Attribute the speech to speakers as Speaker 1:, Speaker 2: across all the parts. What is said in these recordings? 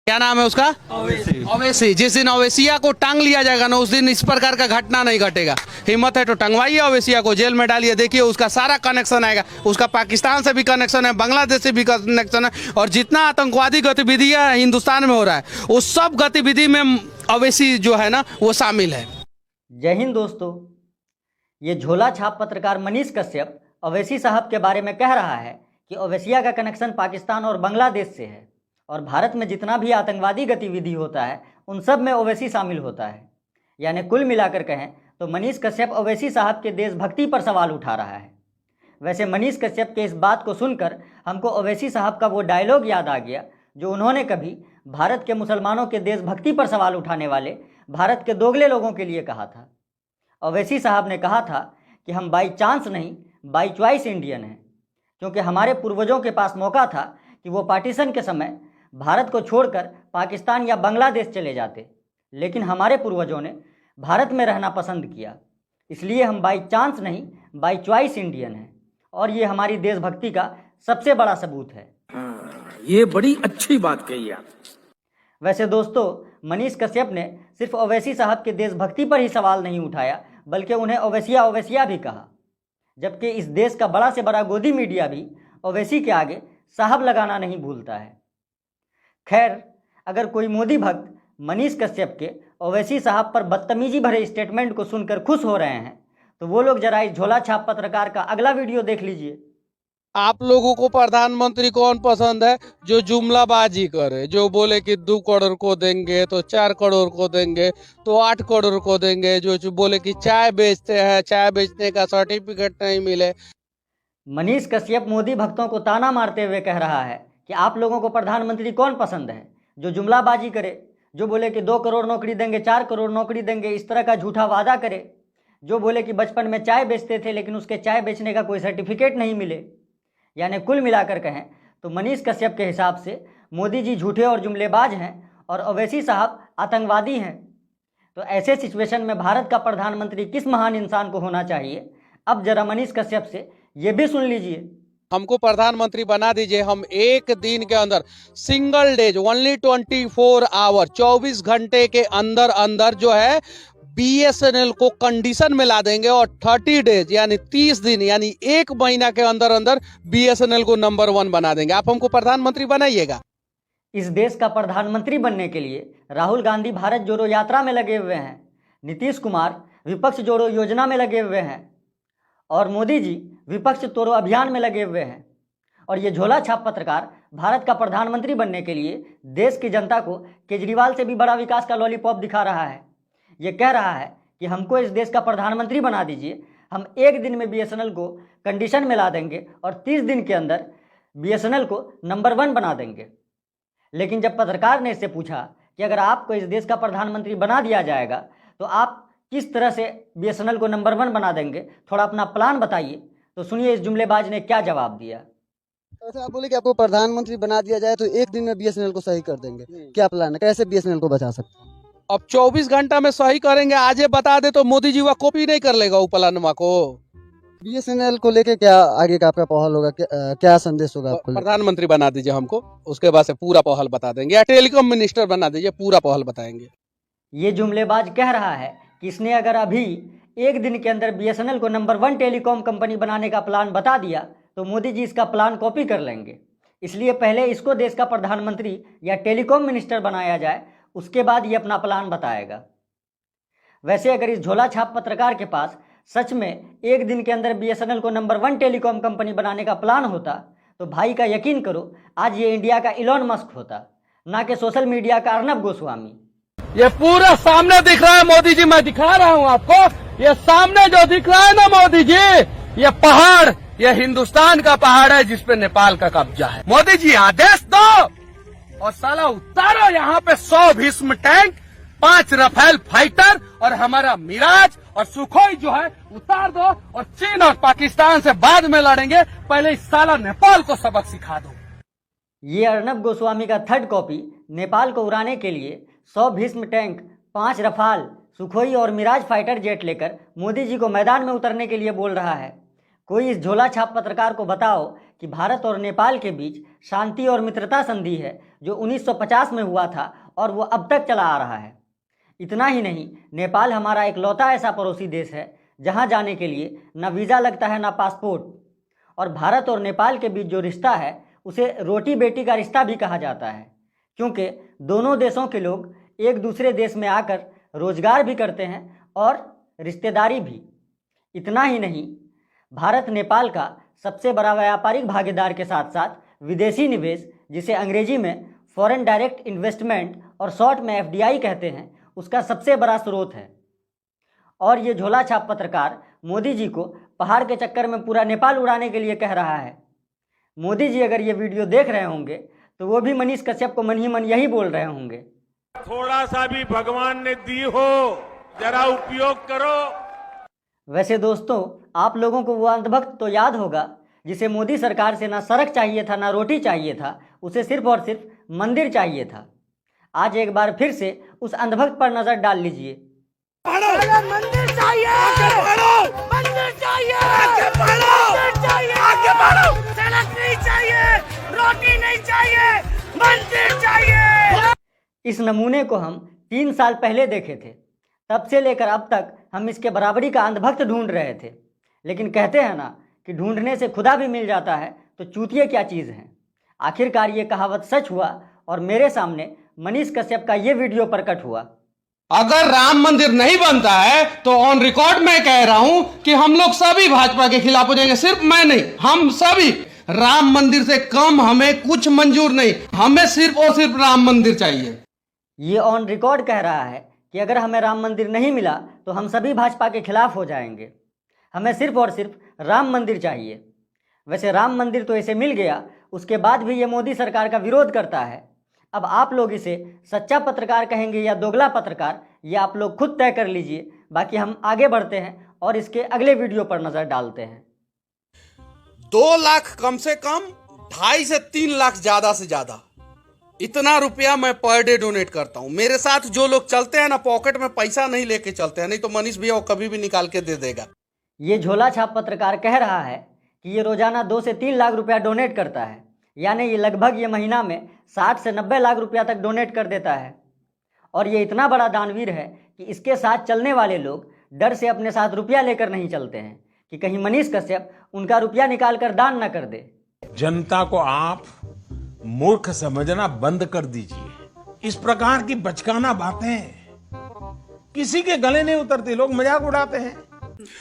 Speaker 1: क्या नाम है उसका? ओवैसी। जिस दिन ओवैसिया को टांग लिया जाएगा ना, उस दिन इस प्रकार का घटना नहीं घटेगा। हिम्मत है तो टंगवाइए ओवैसिया को, जेल में डालिए, देखिए उसका सारा कनेक्शन आएगा। उसका पाकिस्तान से भी कनेक्शन है, बांग्लादेश से भी कनेक्शन है, और जितना आतंकवादी गतिविधियां हिंदुस्तान में हो रहा है उस सब गतिविधि में ओवैसी जो है ना वो शामिल है।
Speaker 2: जय हिंद दोस्तों। ये झोला छाप पत्रकार मनीष कश्यप ओवैसी साहब के बारे में कह रहा है कि ओवैसिया का कनेक्शन पाकिस्तान और बांग्लादेश से है और भारत में जितना भी आतंकवादी गतिविधि होता है उन सब में ओवैसी शामिल होता है। यानी कुल मिलाकर कहें तो मनीष कश्यप ओवैसी साहब के देशभक्ति पर सवाल उठा रहा है। वैसे मनीष कश्यप के इस बात को सुनकर हमको ओवैसी साहब का वो डायलॉग याद आ गया जो उन्होंने कभी भारत के मुसलमानों के देशभक्ति पर सवाल उठाने वाले भारत के दोगले लोगों के लिए कहा था। ओवैसी साहब ने कहा था कि हम बाई चांस नहीं बाई चॉइस इंडियन हैं, क्योंकि हमारे पूर्वजों के पास मौका था कि वो पार्टीशन के समय भारत को छोड़कर पाकिस्तान या बांग्लादेश चले जाते, लेकिन हमारे पूर्वजों ने भारत में रहना पसंद किया। इसलिए हम बाई चांस नहीं बाई चॉइस इंडियन हैं और ये हमारी देशभक्ति का सबसे बड़ा सबूत है।
Speaker 3: ये बड़ी अच्छी बात कही आप।
Speaker 2: वैसे दोस्तों, मनीष कश्यप ने सिर्फ ओवैसी साहब के देशभक्ति पर ही सवाल नहीं उठाया, बल्कि उन्हें ओवैसिया ओवैसिया भी कहा। जबकि इस देश का बड़ा से बड़ा गोदी मीडिया भी ओवैसी के आगे साहब लगाना नहीं भूलता है। खैर, अगर कोई मोदी भक्त मनीष कश्यप के ओवैसी साहब पर बदतमीजी भरे स्टेटमेंट को सुनकर खुश हो रहे हैं तो वो लोग जरा इस झोला छाप पत्रकार का अगला वीडियो देख लीजिए।
Speaker 1: आप लोगों को प्रधानमंत्री कौन पसंद है? जो जुमलाबाजी करे, जो बोले कि 2 करोड़ को देंगे तो 4 करोड़ को देंगे तो 8 करोड़ को देंगे, जो बोले कि चाय बेचते हैं, चाय बेचने का सर्टिफिकेट नहीं मिले।
Speaker 2: मनीष कश्यप मोदी भक्तों को ताना मारते हुए कह रहा है कि आप लोगों को प्रधानमंत्री कौन पसंद है? जो जुमलाबाजी करे, जो बोले कि 2 करोड़ नौकरी देंगे, 4 करोड़ नौकरी देंगे, इस तरह का झूठा वादा करे, जो बोले कि बचपन में चाय बेचते थे लेकिन उसके चाय बेचने का कोई सर्टिफिकेट नहीं मिले। यानी कुल मिलाकर कहें तो मनीष कश्यप के हिसाब से मोदी जी झूठे और जुमलेबाज हैं और ओवैसी साहब आतंकवादी हैं। तो ऐसे सिचुएशन में भारत का प्रधानमंत्री किस महान इंसान को होना चाहिए? अब जरा मनीष कश्यप से ये भी सुन लीजिए।
Speaker 1: हमको प्रधानमंत्री बना दीजिए, हम एक दिन के अंदर सिंगल डेज ओनली 24 आवर 24 घंटे के अंदर अंदर जो है बीएसएनएल को कंडीशन में ला देंगे और 30 डेज यानी 30 दिन यानी 1 महीना के अंदर अंदर बीएसएनएल को नंबर 1 बना देंगे। आप हमको प्रधानमंत्री बनाइएगा।
Speaker 2: इस देश का प्रधानमंत्री बनने के लिए राहुल गांधी भारत जोड़ो यात्रा में लगे हुए हैं, नीतीश कुमार विपक्ष जोड़ो योजना में लगे हुए हैं और मोदी जी विपक्ष तोड़ो अभियान में लगे हुए हैं। और ये झोला छाप पत्रकार भारत का प्रधानमंत्री बनने के लिए देश की जनता को केजरीवाल से भी बड़ा विकास का लॉलीपॉप दिखा रहा है। ये कह रहा है कि हमको इस देश का प्रधानमंत्री बना दीजिए, हम एक दिन में बीएसएनएल को कंडीशन में ला देंगे और 30 दिन के अंदर बीएसएनएल को नंबर 1 बना देंगे। लेकिन जब पत्रकार ने इससे पूछा कि अगर आपको इस देश का प्रधानमंत्री बना दिया जाएगा तो आप किस तरह से बीएसएनएल को नंबर 1 बना देंगे, थोड़ा अपना प्लान बताइए। तो सुनिए इस जुमलेबाज ने क्या जवाब दिया।
Speaker 4: ऐसे आप बोले कि आपको प्रधानमंत्री बना दिया जाए तो एक दिन में बीएसएनएल को सही कर देंगे, क्या प्लान है? कैसे बीएसएनएल को बचा सकते हैं?
Speaker 1: अब 24 घंटा में सही करेंगे, आज ये बता दे तो मोदी जी वह कॉपी नहीं कर लेगा वो प्लानमा को।
Speaker 4: बीएसएनएल को लेके क्या आगे का आपका पहल होगा, क्या संदेश होगा आपको?
Speaker 1: प्रधानमंत्री बना दीजिए हमको, उसके बाद से पूरा पहल बता देंगे, या टेलीकॉम मिनिस्टर बना दीजिए, पूरा पहल बताएंगे।
Speaker 2: ये जुमलेबाज कह रहा है कि इसने अगर अभी एक दिन के अंदर बीएसएनएल को नंबर 1 टेलीकॉम कंपनी बनाने का प्लान बता दिया तो मोदी जी इसका प्लान कॉपी कर लेंगे। इसलिए पहले इसको देश का प्रधानमंत्री या टेलीकॉम मिनिस्टर बनाया जाए, उसके बाद ये अपना प्लान बताएगा। वैसे अगर इस झोला छाप पत्रकार के पास सच में एक दिन के अंदर बीएसएनएल को नंबर 1 टेलीकॉम कंपनी बनाने का प्लान होता तो भाई का यकीन करो आज ये इंडिया का इलॉन मस्क होता, ना कि सोशल मीडिया का अर्नब गोस्वामी।
Speaker 1: ये पूरा सामने दिख रहा है मोदी जी, मैं दिखा रहा हूँ आपको। ये सामने जो दिख रहा है ना मोदी जी, ये पहाड़, ये हिंदुस्तान का पहाड़ है जिसपे नेपाल का कब्जा है। मोदी जी आदेश दो और साला उतारो यहाँ पे 100 भीष्म टैंक, 5 रफेल फाइटर और हमारा मिराज और सुखोई जो है उतार दो और चीन और पाकिस्तान से बाद में लड़ेंगे, पहले इस साला नेपाल को सबक सिखा दो।
Speaker 2: ये अर्नब गोस्वामी का थर्ड कॉपी नेपाल को उड़ाने के लिए 100 भीष्म टैंक, 5 रफाल, सुखोई और मिराज फाइटर जेट लेकर मोदी जी को मैदान में उतरने के लिए बोल रहा है। कोई इस झोला छाप पत्रकार को बताओ कि भारत और नेपाल के बीच शांति और मित्रता संधि है जो 1950 में हुआ था और वो अब तक चला आ रहा है। इतना ही नहीं, नेपाल हमारा इकलौता ऐसा पड़ोसी देश है जहां जाने के लिए ना वीज़ा लगता है ना पासपोर्ट। और भारत और नेपाल के बीच जो रिश्ता है उसे रोटी बेटी का रिश्ता भी कहा जाता है, क्योंकि दोनों देशों के लोग एक दूसरे देश में आकर रोजगार भी करते हैं और रिश्तेदारी भी। इतना ही नहीं, भारत नेपाल का सबसे बड़ा व्यापारिक भागीदार के साथ साथ विदेशी निवेश, जिसे अंग्रेजी में फॉरेन डायरेक्ट इन्वेस्टमेंट और शॉर्ट में FDI कहते हैं, उसका सबसे बड़ा स्रोत है। और ये झोला छाप पत्रकार मोदी जी को पहाड़ के चक्कर में पूरा नेपाल उड़ाने के लिए कह रहा है। मोदी जी अगर ये वीडियो देख रहे होंगे तो वो भी मनीष कश्यप को मन ही मन यही बोल रहे होंगे,
Speaker 5: थोड़ा सा भी भगवान ने दी हो जरा उपयोग करो।
Speaker 2: वैसे दोस्तों, आप लोगों को वो अंधभक्त तो याद होगा जिसे मोदी सरकार से ना सड़क चाहिए था ना रोटी चाहिए था, उसे सिर्फ और सिर्फ मंदिर चाहिए था। आज एक बार फिर से उस अंधभक्त पर नजर डाल लीजिए।
Speaker 6: मंदिर चाहिए, मंदिर चाहिए, मंदिर चाहिए, सड़क नहीं चाहिए, रोटी नहीं चाहिए, मंदिर चाहिए।
Speaker 2: इस नमूने को हम 3 साल पहले देखे थे। तब से लेकर अब तक हम इसके बराबरी का अंधभक्त ढूंढ रहे थे, लेकिन कहते हैं ना कि ढूंढने से खुदा भी मिल जाता है, तो चूतिए क्या चीज़ हैं। आखिरकार ये कहावत सच हुआ और मेरे सामने मनीष कश्यप का ये वीडियो प्रकट हुआ।
Speaker 1: अगर राम मंदिर नहीं बनता है तो ऑन रिकॉर्ड मैं कह रहा हूं कि हम लोग सभी भाजपा के खिलाफ हो जाएंगे। सिर्फ मैं नहीं, हम सभी। राम मंदिर से कम हमें कुछ मंजूर नहीं, हमें सिर्फ और सिर्फ राम मंदिर चाहिए।
Speaker 2: ये ऑन रिकॉर्ड कह रहा है कि अगर हमें राम मंदिर नहीं मिला तो हम सभी भाजपा के खिलाफ हो जाएंगे। हमें सिर्फ और सिर्फ राम मंदिर चाहिए। वैसे राम मंदिर तो इसे मिल गया, उसके बाद भी ये मोदी सरकार का विरोध करता है। अब आप लोग इसे सच्चा पत्रकार कहेंगे या दोगला पत्रकार, ये आप लोग खुद तय कर लीजिए। बाकी हम आगे बढ़ते हैं और इसके अगले वीडियो पर नजर डालते हैं।
Speaker 1: 2 लाख कम से कम, 2.5 से 3 लाख ज्यादा से ज्यादा, इतना रुपया मैं पर डे डोनेट करता हूं। मेरे साथ जो लोग चलते हैं ना, पॉकेट में पैसा नहीं लेके चलते हैं, नहीं तो मनीष भैया वो कभी भी निकाल के दे देगा।
Speaker 2: ये झोला छाप पत्रकार कह रहा है कि ये रोजाना 2 से 3 लाख रुपया डोनेट करता है, यानी ये लगभग ये महीना में 60 से 90 लाख रुपया तक डोनेट कर देता है। और ये इतना बड़ा दानवीर है कि इसके साथ चलने वाले लोग डर से अपने साथ रुपया लेकर नहीं चलते हैं कि कहीं मनीष कश्यप उनका रुपया निकाल कर दान न कर दे।
Speaker 5: जनता को आप मूर्ख समझना बंद कर दीजिए। इस प्रकार की बचकाना बातें किसी के गले नहीं उतरती, लोग मजाक उड़ाते हैं।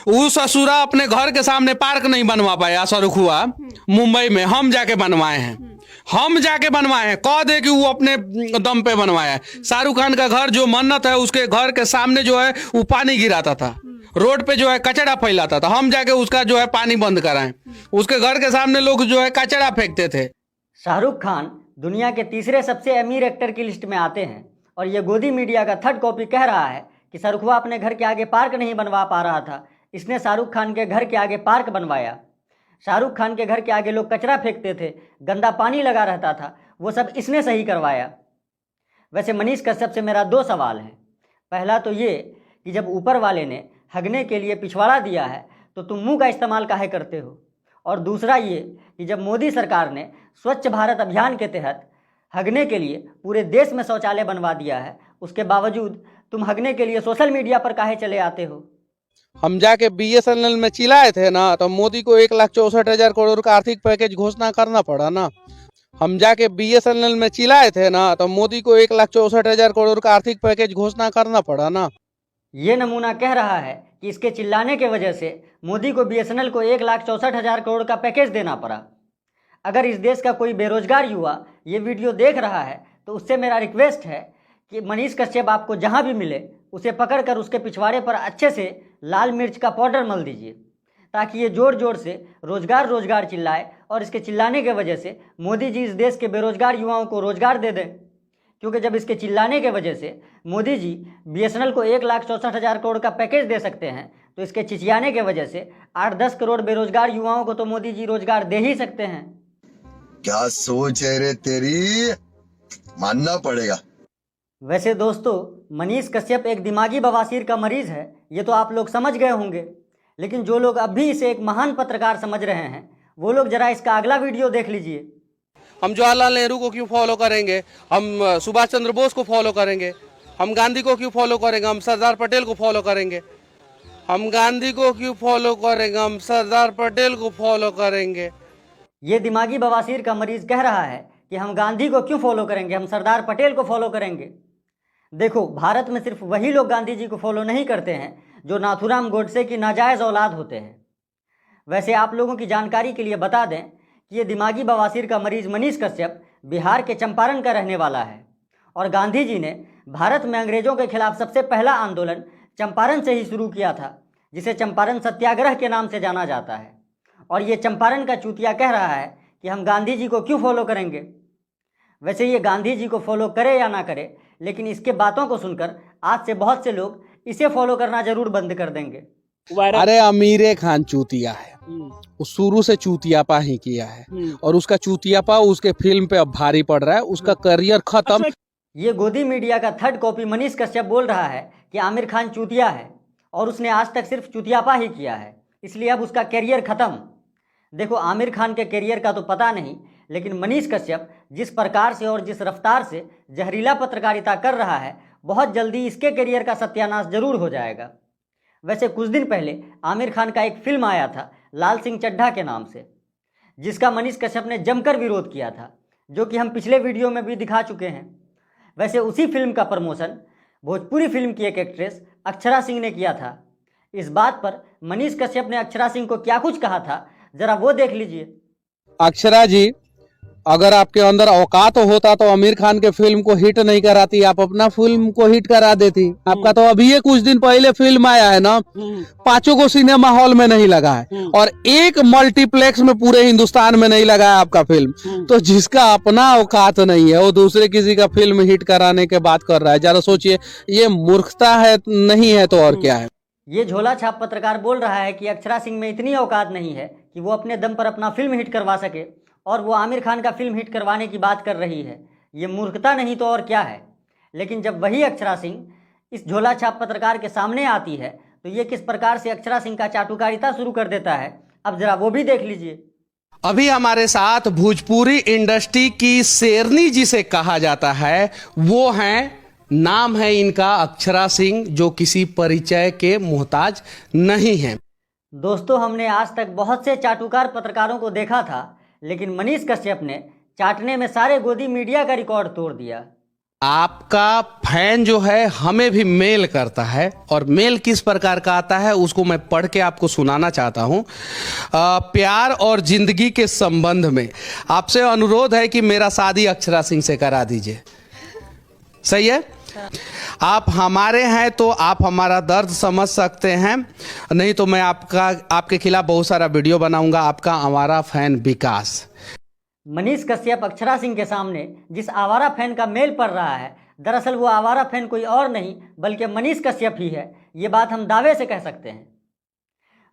Speaker 1: वो ससुरा अपने घर के सामने पार्क नहीं बनवा पाया सरुखुआ मुंबई में, हम जाके बनवाए हैं। हम जाके बनवाए हैं, कह दे कि वो अपने दम पे बनवाया है। शाहरुख खान का घर जो मन्नत है, उसके घर के सामने जो है वो पानी गिराता था, रोड पे जो है कचरा फैलाता था, हम जाके उसका जो है पानी बंद कराएं। उसके घर के सामने लोग जो है कचरा फेंकते थे।
Speaker 2: शाहरुख खान दुनिया के तीसरे सबसे अमीर एक्टर की लिस्ट में आते हैं और ये गोदी मीडिया का थर्ड कॉपी कह रहा है कि शाहरुखवा अपने घर के आगे पार्क नहीं बनवा पा रहा था, इसने शाहरुख खान के घर के आगे पार्क बनवाया। शाहरुख खान के घर के आगे लोग कचरा फेंकते थे, गंदा पानी लगा रहता था, वो सब इसने सही करवाया। वैसे मनीष कश्यप से मेरा 2 सवाल हैं। पहला तो ये कि जब ऊपर वाले ने हगने के लिए पिछवाड़ा दिया है तो तुम मुंह का इस्तेमाल काहे करते हो? और दूसरा ये कि जब मोदी सरकार ने स्वच्छ भारत अभियान के तहत हगने के लिए पूरे देश में शौचालय बनवा दिया है, उसके बावजूद तुम हगने के लिए सोशल मीडिया पर काहे चले आते हो?
Speaker 1: हम जाके BSNL में चिल्लाए थे ना, तो मोदी को 1,64,000 करोड़ का आर्थिक पैकेज घोषणा करना पड़ा ना। हम जाके BSNL में चिल्लाए थे ना, तो मोदी को 1,64,000 करोड़ का आर्थिक पैकेज घोषणा करना पड़ा ना।
Speaker 2: ये नमूना कह रहा है कि इसके चिल्लाने के वजह से मोदी को BSNL को 1,64,000 करोड़ का पैकेज देना पड़ा। अगर इस देश का कोई बेरोजगार युवा ये वीडियो देख रहा है तो उससे मेरा रिक्वेस्ट है कि मनीष कश्यप आपको जहां भी मिले उसे पकड़कर उसके पिछवाड़े पर अच्छे से लाल मिर्च का पाउडर मल दीजिए, ताकि ये जोर जोर से रोजगार रोजगार चिल्लाए और इसके चिल्लाने के वजह से मोदी जी इस देश के बेरोजगार युवाओं को रोजगार दे दें। क्योंकि जब इसके चिल्लाने के वजह से मोदी जी BSNL को 1,64,000 करोड़ का पैकेज दे सकते हैं, तो इसके चिचियाने के वजह से 8-10 करोड़ बेरोजगार युवाओं को तो मोदी जी रोजगार दे ही सकते हैं।
Speaker 7: क्या सोच है रे तेरी, मानना पड़ेगा।
Speaker 2: वैसे दोस्तों, मनीष कश्यप एक दिमागी बवासीर का मरीज है, ये तो आप लोग समझ गए होंगे। लेकिन जो लोग अब भी इसे एक महान पत्रकार समझ रहे हैं, वो लोग जरा इसका अगला वीडियो देख लीजिए।
Speaker 1: हम जवाहरलाल नेहरू को क्यों फॉलो करेंगे, हम सुभाष चंद्र बोस को फॉलो करेंगे, हम गांधी को क्यों फॉलो करेंगे, हम सरदार पटेल को फॉलो करेंगे, हम गांधी को क्यों फॉलो करेंगे, हम सरदार पटेल को फॉलो करेंगे।
Speaker 2: ये दिमागी बवासीर का मरीज कह रहा है कि हम गांधी को क्यों फॉलो करेंगे, हम सरदार पटेल को फॉलो करेंगे। देखो, भारत में सिर्फ वही लोग गांधी जी को फॉलो नहीं करते हैं जो नाथूराम गोडसे की नाजायज़ औलाद होते हैं। वैसे आप लोगों की जानकारी के लिए बता दें कि ये दिमागी बवासीर का मरीज मनीष कश्यप बिहार के चंपारण का रहने वाला है और गांधी जी ने भारत में अंग्रेजों के खिलाफ सबसे पहला आंदोलन चंपारण से ही शुरू किया था, जिसे चंपारण सत्याग्रह के नाम से जाना जाता है। और ये चंपारण का चूतिया कह रहा है कि हम गांधी जी को क्यों फॉलो करेंगे। वैसे ये गांधी जी को फॉलो करे या ना करे, लेकिन इसके बातों को सुनकर आज से बहुत से लोग इसे फॉलो करना जरूर बंद कर देंगे।
Speaker 1: अरे अमीर खान चूतिया है, वो शुरू से चूतियापा ही किया है और उसका चूतियापा उसके फिल्म पे अब भारी पड़ रहा है, उसका करियर खत्म।
Speaker 2: ये गोदी मीडिया का थर्ड कॉपी मनीष कश्यप बोल रहा है कि आमिर खान चूतिया है और उसने आज तक सिर्फ चूतियापा ही किया है, इसलिए अब उसका कैरियर खत्म। देखो, आमिर खान के कैरियर का तो पता नहीं, लेकिन मनीष कश्यप जिस प्रकार से और जिस रफ्तार से जहरीला पत्रकारिता कर रहा है, बहुत जल्दी इसके कैरियर का सत्यानाश जरूर हो जाएगा। वैसे कुछ दिन पहले आमिर खान का एक फिल्म आया था लाल सिंह चड्ढा के नाम से, जिसका मनीष कश्यप ने जमकर विरोध किया था, जो कि हम पिछले वीडियो में भी दिखा चुके हैं। वैसे उसी फिल्म का प्रमोशन भोजपुरी फिल्म की एक एक्ट्रेस अक्षरा सिंह ने किया था। इस बात पर मनीष कश्यप ने अक्षरा सिंह को क्या कुछ कहा था, जरा वो देख लीजिए।
Speaker 1: अक्षरा जी, अगर आपके अंदर औकात होता तो आमिर खान के फिल्म को हिट नहीं कराती, आप अपना फिल्म को हिट करा देती। आपका तो अभी ये कुछ दिन पहले फिल्म आया है ना, 5 को सिनेमा हॉल में नहीं लगा है और एक मल्टीप्लेक्स में पूरे हिंदुस्तान में नहीं लगा है आपका फिल्म। तो जिसका अपना औकात नहीं है वो दूसरे किसी का फिल्म हिट कराने के बात कर रहा है, जरा सोचिए, ये मूर्खता है नहीं है तो और क्या है।
Speaker 2: ये झोला छाप पत्रकार बोल रहा है कि अक्षरा सिंह में इतनी औकात नहीं है कि वो अपने दम पर अपना फिल्म हिट करवा सके और वो आमिर खान का फिल्म हिट करवाने की बात कर रही है। ये मूर्खता नहीं तो और क्या है। लेकिन जब वही अक्षरा सिंह इस झोला छाप पत्रकार के सामने आती है तो ये किस प्रकार से अक्षरा सिंह का चाटुकारिता शुरू कर देता है, अब जरा वो भी देख लीजिए।
Speaker 1: अभी हमारे साथ भोजपुरी इंडस्ट्री की शेरनी जिसे कहा जाता है वो हैं, नाम है इनका अक्षरा सिंह, जो किसी परिचय के मोहताज नहीं हैं।
Speaker 2: दोस्तों, हमने आज तक बहुत से चाटुकार पत्रकारों को देखा था, लेकिन मनीष कश्यप ने चाटने में सारे गोदी मीडिया का रिकॉर्ड तोड़ दिया।
Speaker 1: आपका फैन जो है हमें भी मेल करता है और मेल किस प्रकार का आता है उसको मैं पढ़ के आपको सुनाना चाहता हूं। प्यार और जिंदगी के संबंध में आपसे अनुरोध है कि मेरा शादी अक्षरा सिंह से करा दीजिए। सही है? आप हमारे हैं तो आप हमारा दर्द समझ सकते हैं, नहीं तो मैं आपके खिलाफ बहुत सारा वीडियो बनाऊंगा। आपका आवारा फैन विकास।
Speaker 2: मनीष कश्यप अक्षरा सिंह के सामने जिस आवारा फैन का मेल पड़ रहा है, दरअसल वो आवारा फैन कोई और नहीं बल्कि मनीष कश्यप ही है। ये बात हम दावे से कह सकते हैं।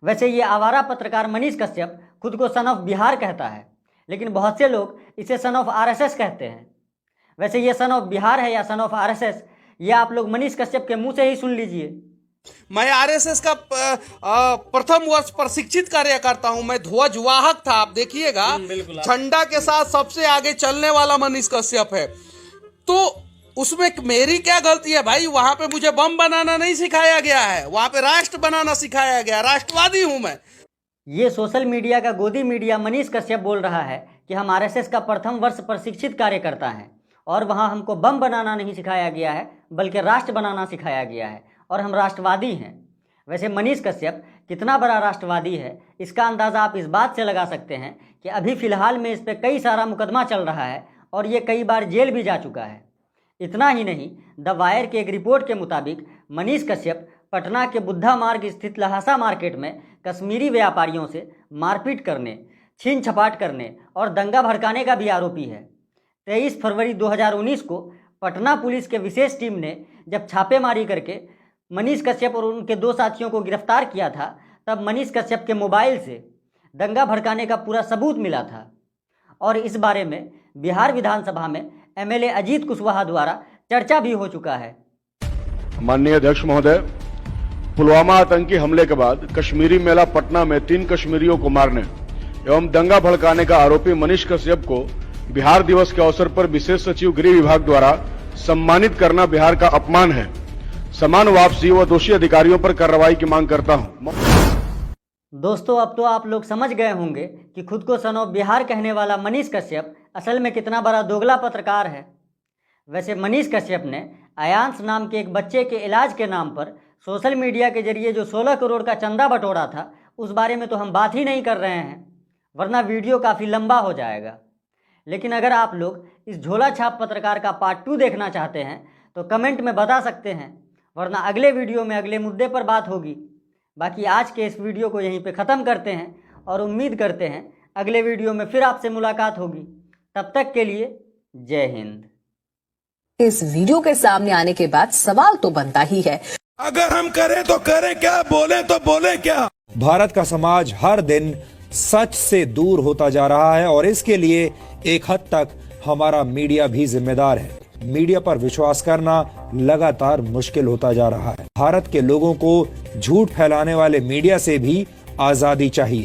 Speaker 2: वैसे ये आवारा पत्रकार मनीष कश्यप खुद को सन ऑफ बिहार कहता है, लेकिन बहुत से लोग इसे सन ऑफ आरएसएस कहते हैं। वैसे ये सन ऑफ बिहार है या सन ऑफ आरएसएस, ये आप लोग मनीष कश्यप के मुंह से ही सुन लीजिए।
Speaker 1: मैं आरएसएस का प्रथम वर्ष प्रशिक्षित कार्यकर्ता हूं। मैं ध्वजवाहक था, आप देखिएगा, झंडा के साथ सबसे आगे चलने वाला मनीष कश्यप है। तो उसमें मेरी क्या गलती है भाई? वहां पे मुझे बम बनाना नहीं सिखाया गया है, वहां पे राष्ट्र बनाना सिखाया गया। राष्ट्रवादी हूं मैं।
Speaker 2: ये सोशल मीडिया का गोदी मीडिया मनीष कश्यप बोल रहा है कि हम आरएसएस का प्रथम वर्ष प्रशिक्षित कार्यकर्ता हैं और वहां हमको बम बनाना नहीं सिखाया गया है बल्कि राष्ट्र बनाना सिखाया गया है और हम राष्ट्रवादी हैं। वैसे मनीष कश्यप कितना बड़ा राष्ट्रवादी है, इसका अंदाज़ा आप इस बात से लगा सकते हैं कि अभी फ़िलहाल में इस पर कई सारा मुकदमा चल रहा है और ये कई बार जेल भी जा चुका है। इतना ही नहीं, द वायर की एक रिपोर्ट के मुताबिक मनीष कश्यप पटना के बुद्धा मार्ग स्थित लहासा मार्केट में कश्मीरी व्यापारियों से मारपीट करने, छीन छपाट करने और दंगा भड़काने का भी आरोपी है। 23 फरवरी 2019 को पटना पुलिस के विशेष टीम ने जब छापेमारी करके मनीष कश्यप और उनके 2 साथियों को गिरफ्तार किया था, तब मनीष कश्यप के मोबाइल से दंगा भड़काने का पूरा सबूत मिला था। और इस बारे में बिहार विधानसभा में एमएलए अजीत कुशवाहा द्वारा चर्चा भी हो चुका है।
Speaker 8: माननीय अध्यक्ष महोदय, पुलवामा आतंकी हमले के बाद कश्मीरी मेला पटना में 3 कश्मीरियों को मारने एवं दंगा भड़काने का आरोपी मनीष कश्यप को बिहार दिवस के अवसर पर विशेष सचिव गृह विभाग द्वारा सम्मानित करना बिहार का अपमान है। समान वापसी व दोषी अधिकारियों पर कार्रवाई की मांग करता हूं।
Speaker 2: दोस्तों, अब तो आप लोग समझ गए होंगे कि खुद को सन ऑफ बिहार कहने वाला मनीष कश्यप असल में कितना बड़ा दोगला पत्रकार है। वैसे मनीष कश्यप ने अयांश नाम के एक बच्चे के इलाज के नाम पर सोशल मीडिया के जरिए जो 16 करोड़ का चंदा बटोरा था, उस बारे में तो हम बात ही नहीं कर रहे हैं, वरना वीडियो काफ़ी लंबा हो जाएगा। लेकिन अगर आप लोग इस झोला छाप पत्रकार का पार्ट 2 देखना चाहते हैं तो कमेंट में बता सकते हैं, वरना अगले वीडियो में अगले मुद्दे पर बात होगी। बाकी आज के इस वीडियो को यहीं पे ख़त्म करते हैं और उम्मीद करते हैं अगले वीडियो में फिर आपसे मुलाकात होगी। तब तक के लिए जय हिंद।
Speaker 9: इस वीडियो के सामने आने के बाद सवाल तो बनता ही है,
Speaker 10: अगर हम करें तो करें क्या, बोले तो बोले क्या।
Speaker 11: भारत का समाज हर दिन सच से दूर होता जा रहा है और इसके लिए एक हद तक हमारा मीडिया भी जिम्मेदार है। मीडिया पर विश्वास करना लगातार मुश्किल होता जा रहा है। भारत के लोगों को झूठ फैलाने वाले मीडिया से भी आजादी चाहिए।